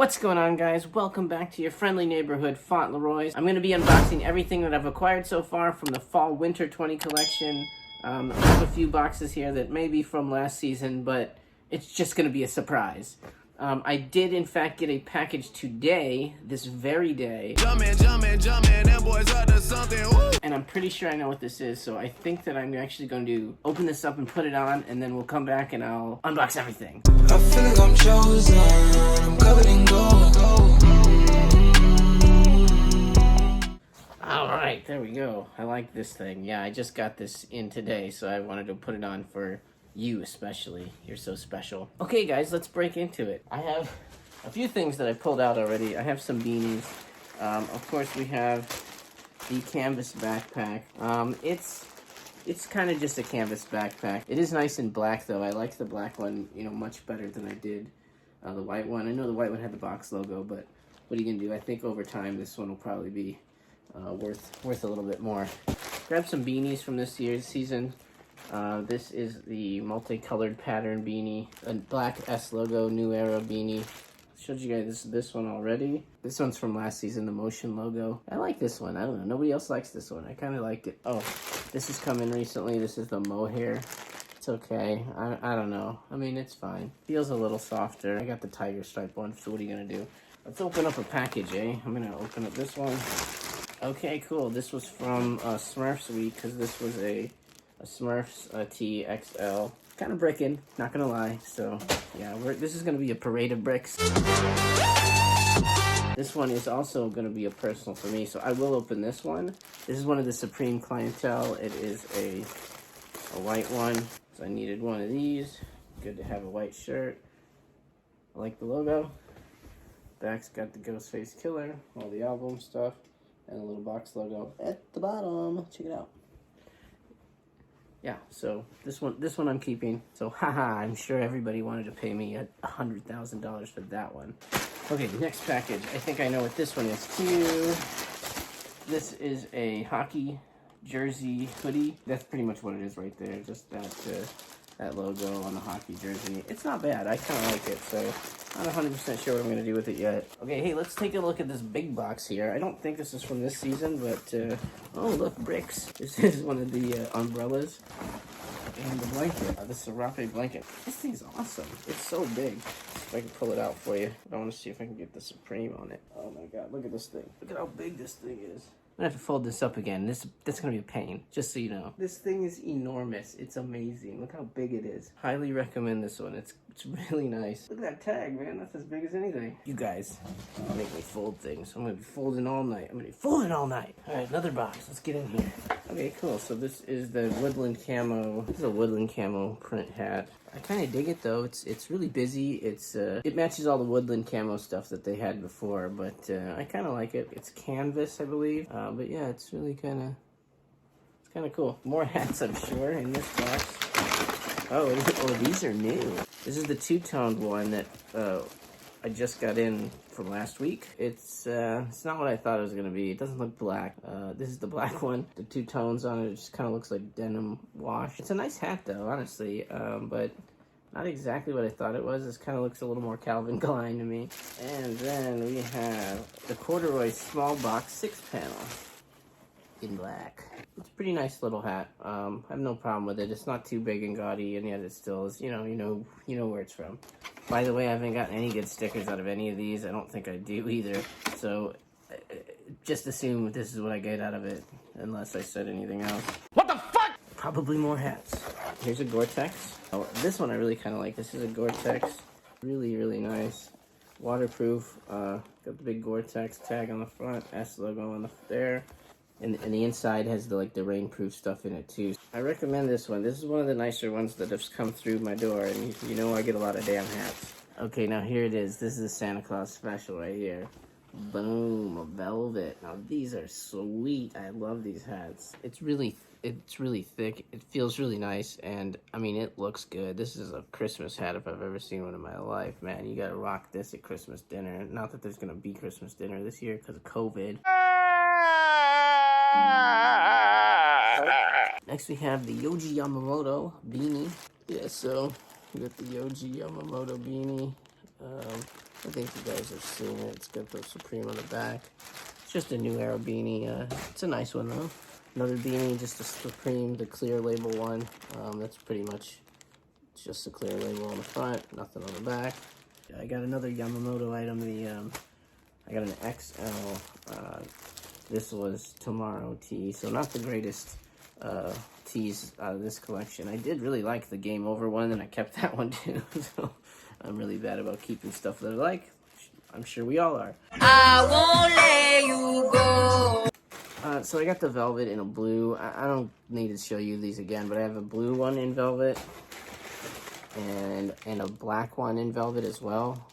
What's going on, guys? Welcome back to your friendly neighborhood Fauntleroy's. I'm going to be unboxing everything that I've acquired so far from the Fall/Winter 20 collection. I have a few boxes here that may be from last season, but it's just going to be a surprise. I did, in fact, get a package today, this very day. Jumpin', them boys up to something. Woo! And I'm pretty sure I know what this is, so I think that I'm actually going to open this up and put it on, and then we'll come back and I'll unbox everything. I feel like I'm chosen, I'm covered in gold. Alright, there we go. I like this thing. Yeah, I just got this in today, so I wanted to put it on for you especially. You're so special. Okay, guys, let's break into it. I have a few things that I pulled out already. I have some beanies. Of course, we have the canvas backpack. It's kind of just a canvas backpack. It is nice and black, though. I like the black one, much better than I did the white one. I know the white one had the box logo, but what are you gonna do? I think over time this one will probably be worth a little bit more. Grab some beanies from this year's season. This is the multicolored pattern beanie, a black S logo New Era beanie. Showed you guys this one already. This one's from last season, the Motion logo. I like this one. I don't know. Nobody else likes this one. I kind of liked it. Oh, this has come in recently. This is the mohair. It's okay. I don't know. I mean, it's fine. Feels a little softer. I got the tiger stripe one, so what are you going to do? Let's open up a package, eh? I'm going to open up this one. Okay, cool. This was from Smurfs Week, because this was a Smurfs T XL. Kind of bricking, not gonna lie. So yeah, this is gonna be a parade of bricks. This one is also gonna be a personal for me, so I will open this one. This is one of the Supreme clientele. It is a white one, so I needed one of these. Good to have a white shirt. I like the logo. Back's got the Ghostface Killer, all the album stuff, and a little box logo at the bottom. Check it out. Yeah, so this one I'm keeping. So haha, I'm sure everybody wanted to pay me $100,000 for that one. Okay, next package. I think I know what this one is too. This is a hockey jersey hoodie. That's pretty much what it is right there. Just that logo on the hockey jersey. It's not bad. I kind of like it. So I'm not 100% sure what I'm going to do with it yet. Okay, hey, let's take a look at this big box here. I don't think this is from this season, but, oh, look, bricks. This is one of the umbrellas and the blanket, the Serape blanket. This thing's awesome. It's so big. If I can pull it out for you. I want to see if I can get the Supreme on it. Oh, my God, look at this thing. Look at how big this thing is. I'm gonna have to fold this up again. That's gonna be a pain, just so you know. This thing is enormous. It's amazing. Look how big it is. Highly recommend this one. It's really nice. Look at that tag, man. That's as big as anything. You guys make me fold things. I'm gonna be folding all night. All right, another box. Let's get in here. Okay, cool. So this is the woodland camo. This is a woodland camo print hat. I kind of dig it though. It's really busy. It matches all the woodland camo stuff that they had before, but I kind of like it. It's canvas, I believe. But yeah, it's really kind of cool. More hats, I'm sure, in this box. Oh, these are new. This is the two-toned one that I just got in from last week. It's not what I thought it was gonna be. It doesn't look black. This is the black one. The two tones on it just kind of looks like denim wash. It's a nice hat though, honestly, but not exactly what I thought it was. This kind of looks a little more Calvin Klein to me. And then we have the corduroy small box 6-panel in black. It's a pretty nice little hat. I have no problem with it. It's not too big and gaudy, and yet it still is, you know where it's from. By the way, I haven't gotten any good stickers out of any of these. I don't think I do either. So just assume this is what I get out of it, unless I said anything else. What the fuck? Probably more hats. Here's a Gore-Tex. Oh, this one I really kind of like. This is a Gore-Tex. Really, really nice. Waterproof. Got the big Gore-Tex tag on the front. S logo on there. And the inside has the rainproof stuff in it too. I recommend this one. This is one of the nicer ones that have come through my door, and you know I get a lot of damn hats. Okay, now here it is. This is a Santa Claus special right here. Boom, a velvet. Now these are sweet. I love these hats. It's really thick. It feels really nice, and I mean it looks good. This is a Christmas hat if I've ever seen one in my life, man. You gotta rock this at Christmas dinner. Not that there's gonna be Christmas dinner this year because of COVID. Next we have the Yoji Yamamoto beanie. Yeah, so we got the Yoji Yamamoto beanie. I think you guys have seen it. It's got the Supreme on the back. It's just a new era beanie. It's a nice one though. Another beanie, just a Supreme, the clear label one. That's pretty much just a clear label on the front, nothing on the back. I got another Yamamoto item. I got an XL. This was Tomorrow tee, so not the greatest tees out of this collection. I did really like the Game Over one, and I kept that one too. So I'm really bad about keeping stuff that I like. I'm sure we all are. I won't let you go. So I got the velvet in a blue. I don't need to show you these again, but I have a blue one in velvet and a black one in velvet as well.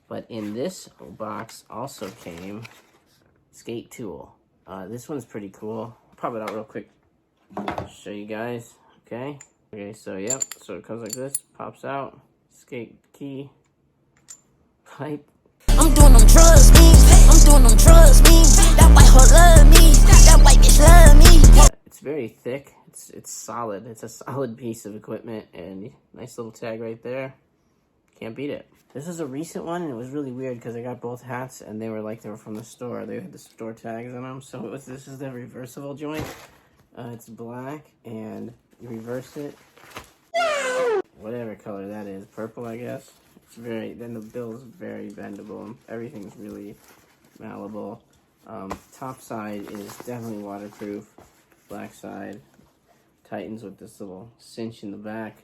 But in this box also came Skate Tool. This one's pretty cool. I'll pop it out real quick. Show you guys. Okay. Okay, so yep. So it comes like this. Pops out. Skate key. Pipe. I'm doing them drugs, me. I'm doing them drugs, me. That white hoe love me. That white bitch love me. It's very thick. It's solid. It's a solid piece of equipment, and nice little tag right there. Can't beat it. This is a recent one, and it was really weird because I got both hats, and they were from the store. They had the store tags on them. So this is the reversible joint. It's black, and you reverse it. Whatever color that is, purple, I guess. Then the bill is very bendable. Everything's really malleable. Top side is definitely waterproof. Black side tightens with this little cinch in the back.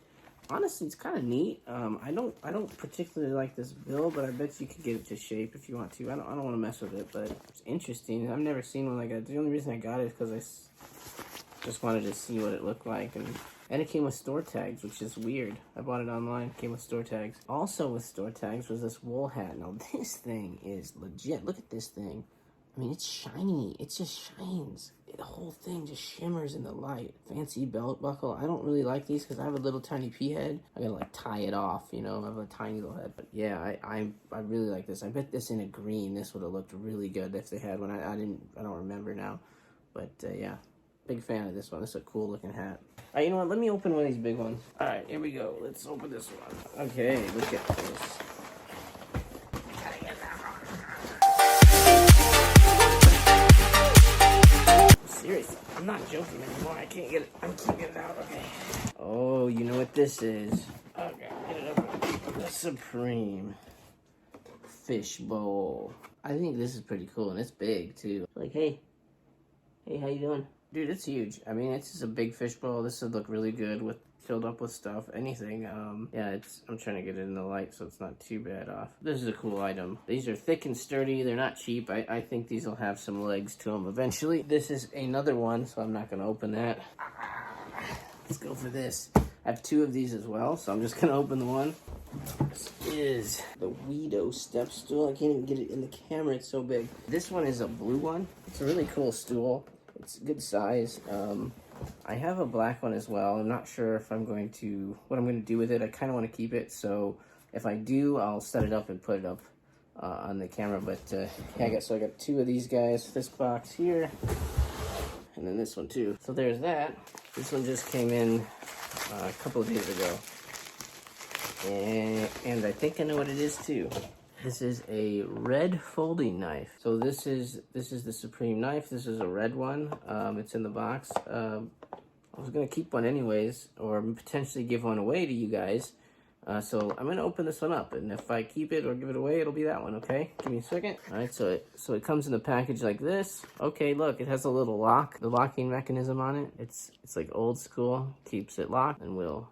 Honestly, it's kind of neat. I don't particularly like this bill, but I bet you could get it to shape if you want to. I don't want to mess with it, but it's interesting. I've never seen one like that. The only reason I got it is because I just wanted to see what it looked like, and it came with store tags, which is weird. I bought it online, came with store tags. Also with store tags was this wool hat. Now this thing is legit. Look at this thing. I mean, it's shiny. It just shines. The whole thing just shimmers in the light. Fancy belt buckle. I don't really like these because I have a little tiny pea head. I gotta like tie it off, you know. I have a tiny little head. But yeah, I really like this. I bet this in a green, this would have looked really good if they had one. I don't remember now. But yeah, big fan of this one. This is a cool looking hat. Alright, you know what? Let me open one of these big ones. Alright, here we go. Let's open this one. Okay, look at this. Seriously, I'm not joking anymore. I can't get it. I'm keeping it out. Okay. Oh, you know what this is? Okay, get it up. The Supreme Fish Bowl. I think this is pretty cool, and it's big too. Like, hey, how you doing? Dude, it's huge. I mean, it's just a big fish bowl. This would look really good with filled up with stuff, anything. Yeah, I'm trying to get it in the light so it's not too bad off. This is a cool item. These are thick and sturdy. They're not cheap. I think these will have some legs to them eventually. This is another one, so I'm not going to open that. Let's go for this. I have two of these as well, so I'm just going to open the one. This is the Weedo step stool. I can't even get it in the camera. It's so big. This one is a blue one. It's a really cool stool. It's a good size. I have a black one as well. I'm not sure if what I'm going to do with it. I kind of want to keep it, so if I do, I'll set it up and put it up on the camera. But yeah, I got two of these guys. This box here, and then this one too. So there's that. This one just came in a couple of days ago, and I think I know what it is too. This is a red folding knife. So this is the Supreme knife. This is a red one. It's in the box. I was gonna keep one anyways, or potentially give one away to you guys. So I'm gonna open this one up, and if I keep it or give it away, it'll be that one. Okay, give me a second. All right, so it comes in the package like this. Okay, look, it has a little lock, the locking mechanism on it. It's like old school, keeps it locked, and we'll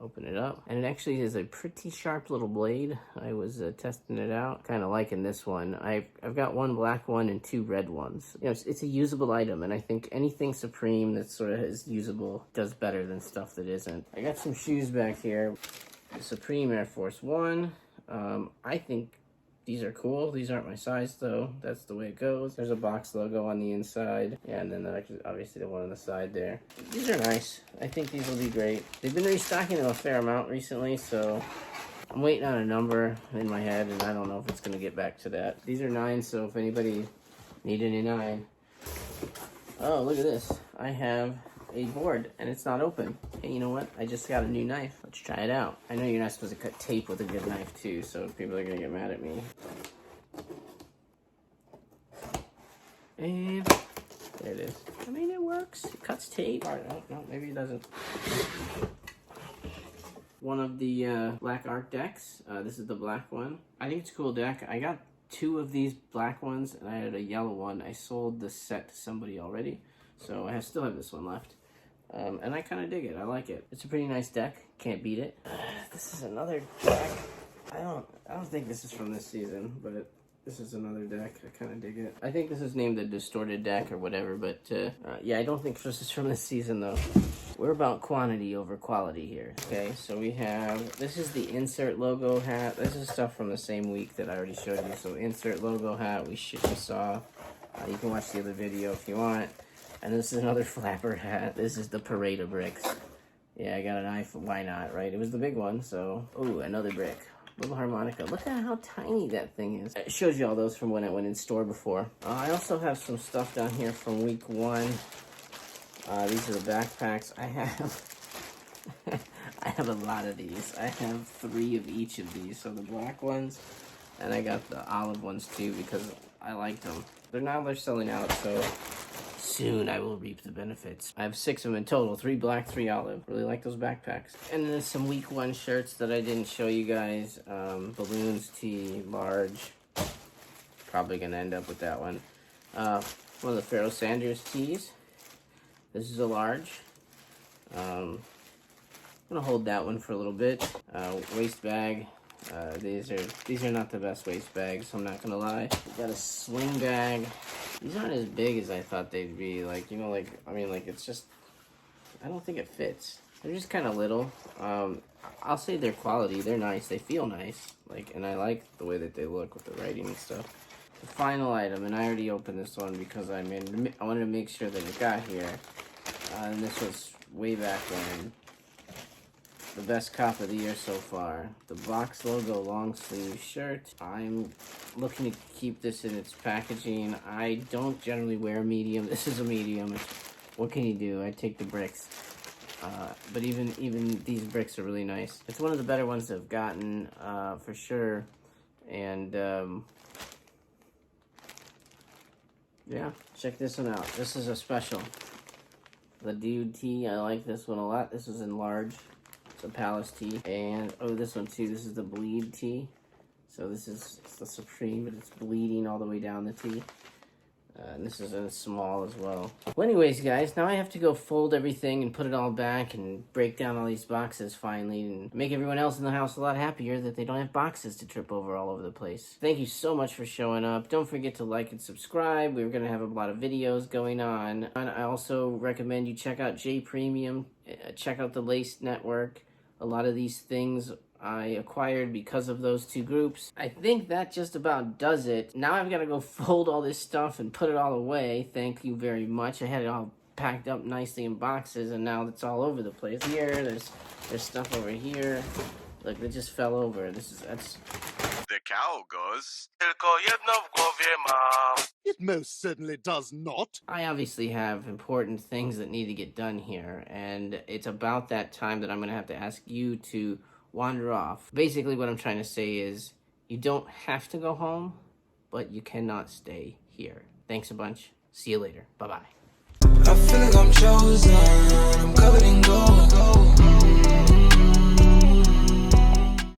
open it up, and it actually is a pretty sharp little blade. I was testing it out, kind of liking this one. I've got one black one and two red ones. You know, it's a usable item, and I think anything Supreme that sort of is usable does better than stuff that isn't. I got some shoes back here. The Supreme Air Force One. I think these are cool. These aren't my size though. That's the way it goes. There's a box logo on the inside. Yeah, and then obviously the one on the side there. These are nice. I think these will be great. They've been restocking them a fair amount recently, so I'm waiting on a number in my head, and I don't know if it's gonna get back to that. These are 9, so if anybody need any 9. Oh, look at this. I have a board and it's not open. Hey, you know what? I just got a new knife. Let's try it out. I know you're not supposed to cut tape with a good knife too, so people are gonna get mad at me. And there it is. I mean, it works. It cuts tape. Oh, no, maybe it doesn't. One of the black art decks. This is the black one. I think it's a cool deck. I got 2 of these black ones and I had a yellow one. I sold the set to somebody already, so I still have this one left. And I kind of dig it. I like it. It's a pretty nice deck. Can't beat it. This is another deck. I don't think this is from this season, but this is another deck. I kind of dig it. I think this is named the Distorted deck or whatever, but yeah, I don't think this is from this season though. We're about quantity over quality here. Okay, so we have, this is the insert logo hat. This is stuff from the same week that I already showed you. So insert logo hat, we saw. You can watch the other video if you want. And this is another flapper hat. This is the Parade of Bricks. Yeah, I got an iPhone. Why not, right? It was the big one, so. Ooh, another brick. Little harmonica. Look at how tiny that thing is. It shows you all those from when it went in store before. I also have some stuff down here from week 1. These are the backpacks. I have a lot of these. I have 3 of each of these. So the black ones, and I got the olive ones too because I liked them. They're selling out, so soon I will reap the benefits. I have 6 of them in total, 3 black, 3 olive. Really like those backpacks. And then some week 1 shirts that I didn't show you guys. Balloons tee, large. Probably gonna end up with that one. One of the Pharaoh Sanders tees. This is a large. I'm gonna hold that one for a little bit. Waist bag. These are not the best waist bags, I'm not gonna lie. We got a sling bag. These aren't as big as I thought they'd be. Like, you know, like, I mean, like, it's just, I don't think it fits. They're just kind of little. I'll say they're quality. They're nice. They feel nice. Like, and I like the way that they look with the writing and stuff. The final item, and I already opened this one because I wanted to make sure that it got here. And this was way back when. The best cop of the year so far. The box logo long sleeve shirt. I'm looking to keep this in its packaging. I don't generally wear medium. This is a medium. What can you do? I take the bricks. But even these bricks are really nice. It's one of the better ones I've gotten, for sure. And yeah, check this one out. This is a special. The Dude tee. I like this one a lot. This is in large. It's a Palace tee. And, oh, this one too. This is the Bleed tee. So this is the Supreme, but it's bleeding all the way down the tee. And this is in small as well. Well, anyways, guys, now I have to go fold everything and put it all back and break down all these boxes finally and make everyone else in the house a lot happier that they don't have boxes to trip over all over the place. Thank you so much for showing up. Don't forget to like and subscribe. We're going to have a lot of videos going on. And I also recommend you check out J Premium. Check out the Lace Network. A lot of these things I acquired because of those 2 groups. I think that just about does it. Now I've got to go fold all this stuff and put it all away. Thank you very much. I had it all packed up nicely in boxes, and now it's all over the place. Here, there's stuff over here. Look, it just fell over. That's... The cow goes. It most certainly does not. I obviously have important things that need to get done here, and it's about that time that I'm going to have to ask you to wander off. Basically, what I'm trying to say is you don't have to go home, but you cannot stay here. Thanks a bunch. See you later. Bye-bye. I feel like I'm chosen. I'm covered in gold.